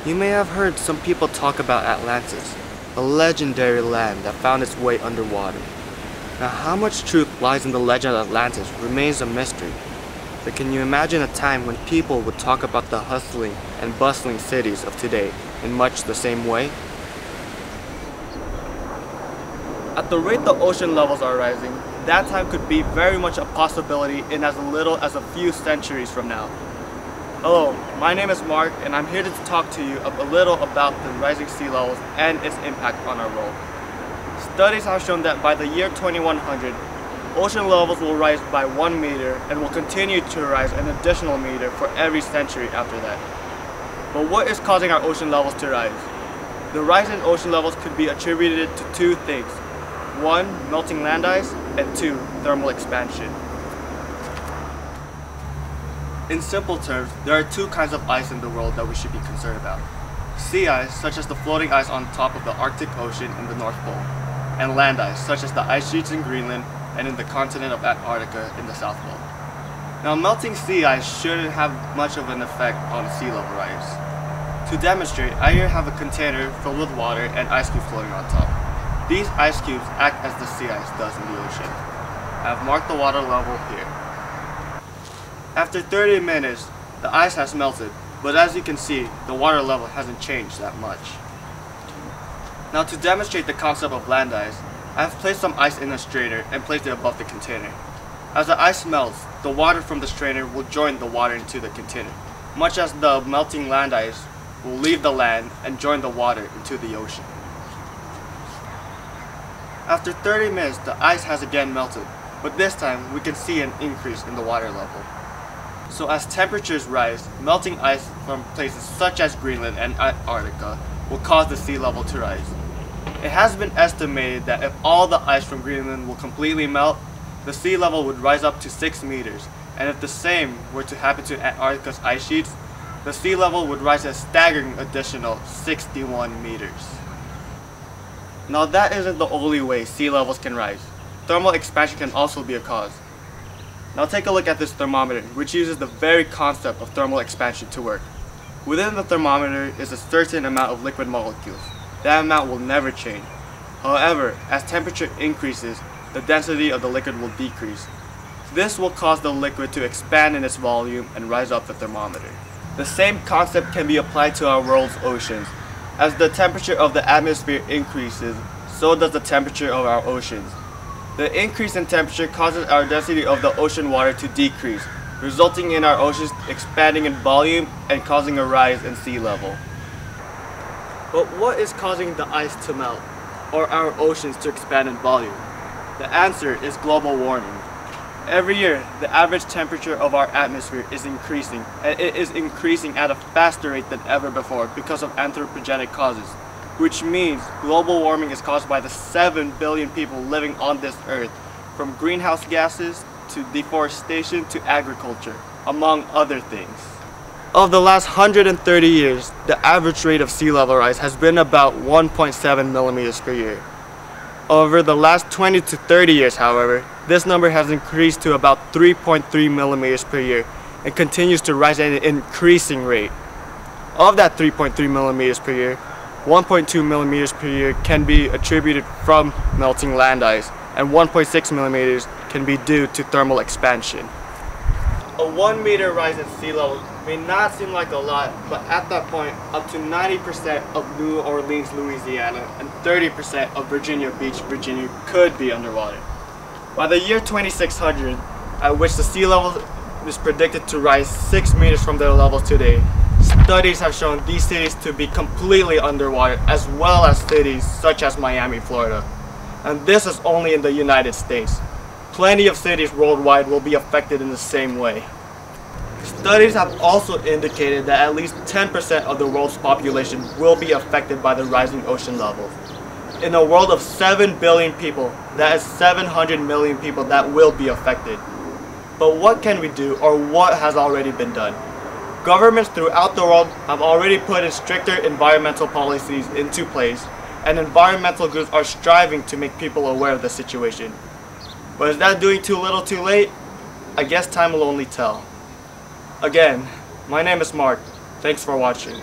You may have heard some people talk about Atlantis, a legendary land that found its way underwater. Now, how much truth lies in the legend of Atlantis remains a mystery. But can you imagine a time when people would talk about the hustling and bustling cities of today in much the same way? At the rate the ocean levels are rising, that time could be very much a possibility in as little as a few centuries from now. Hello, my name is Mark, and I'm here to talk to you a little about the rising sea levels and its impact on our world. Studies have shown that by the year 2100, ocean levels will rise by 1 meter and will continue to rise an additional meter for every century after that. But what is causing our ocean levels to rise? The rise in ocean levels could be attributed to two things. 1, melting land ice, and 2, thermal expansion. In simple terms, there are two kinds of ice in the world that we should be concerned about. Sea ice, such as the floating ice on top of the Arctic Ocean in the North Pole, and land ice, such as the ice sheets in Greenland and in the continent of Antarctica in the South Pole. Now, melting sea ice shouldn't have much of an effect on sea level rise. To demonstrate, I here have a container filled with water and ice cubes floating on top. These ice cubes act as the sea ice does in the ocean. I have marked the water level here. After 30 minutes, the ice has melted, but as you can see, the water level hasn't changed that much. Now, to demonstrate the concept of land ice, I have placed some ice in a strainer and placed it above the container. As the ice melts, the water from the strainer will join the water into the container, much as the melting land ice will leave the land and join the water into the ocean. After 30 minutes, the ice has again melted, but this time we can see an increase in the water level. So as temperatures rise, melting ice from places such as Greenland and Antarctica will cause the sea level to rise. It has been estimated that if all the ice from Greenland will completely melt, the sea level would rise up to 6 meters, and if the same were to happen to Antarctica's ice sheets, the sea level would rise a staggering additional 61 meters. Now, that isn't the only way sea levels can rise. Thermal expansion can also be a cause. Now take a look at this thermometer, which uses the very concept of thermal expansion to work. Within the thermometer is a certain amount of liquid molecules. That amount will never change. However, as temperature increases, the density of the liquid will decrease. This will cause the liquid to expand in its volume and rise up the thermometer. The same concept can be applied to our world's oceans. As the temperature of the atmosphere increases, so does the temperature of our oceans. The increase in temperature causes our density of the ocean water to decrease, resulting in our oceans expanding in volume and causing a rise in sea level. But what is causing the ice to melt, or our oceans to expand in volume? The answer is global warming. Every year, the average temperature of our atmosphere is increasing, and it is increasing at a faster rate than ever before because of anthropogenic causes, which means global warming is caused by the 7 billion people living on this earth, from greenhouse gases to deforestation to agriculture, among other things. Of the last 130 years, the average rate of sea level rise has been about 1.7 millimeters per year. Over the last 20 to 30 years, however, this number has increased to about 3.3 millimeters per year and continues to rise at an increasing rate. Of that 3.3 millimeters per year, 1.2 millimeters per year can be attributed from melting land ice, and 1.6 millimeters can be due to thermal expansion. A 1 meter rise in sea level may not seem like a lot, but at that point, up to 90% of New Orleans, Louisiana, and 30% of Virginia Beach, Virginia could be underwater. By the year 2600, at which the sea level is predicted to rise 6 meters from their levels today, studies have shown these cities to be completely underwater, as well as cities such as Miami, Florida. And this is only in the United States. Plenty of cities worldwide will be affected in the same way. Studies have also indicated that at least 10% of the world's population will be affected by the rising ocean levels. In a world of 7 billion people, that is 700 million people that will be affected. But what can we do, or what has already been done? Governments throughout the world have already put in stricter environmental policies into place, and environmental groups are striving to make people aware of the situation. But is that doing too little too late? I guess time will only tell. Again, my name is Mark. Thanks for watching.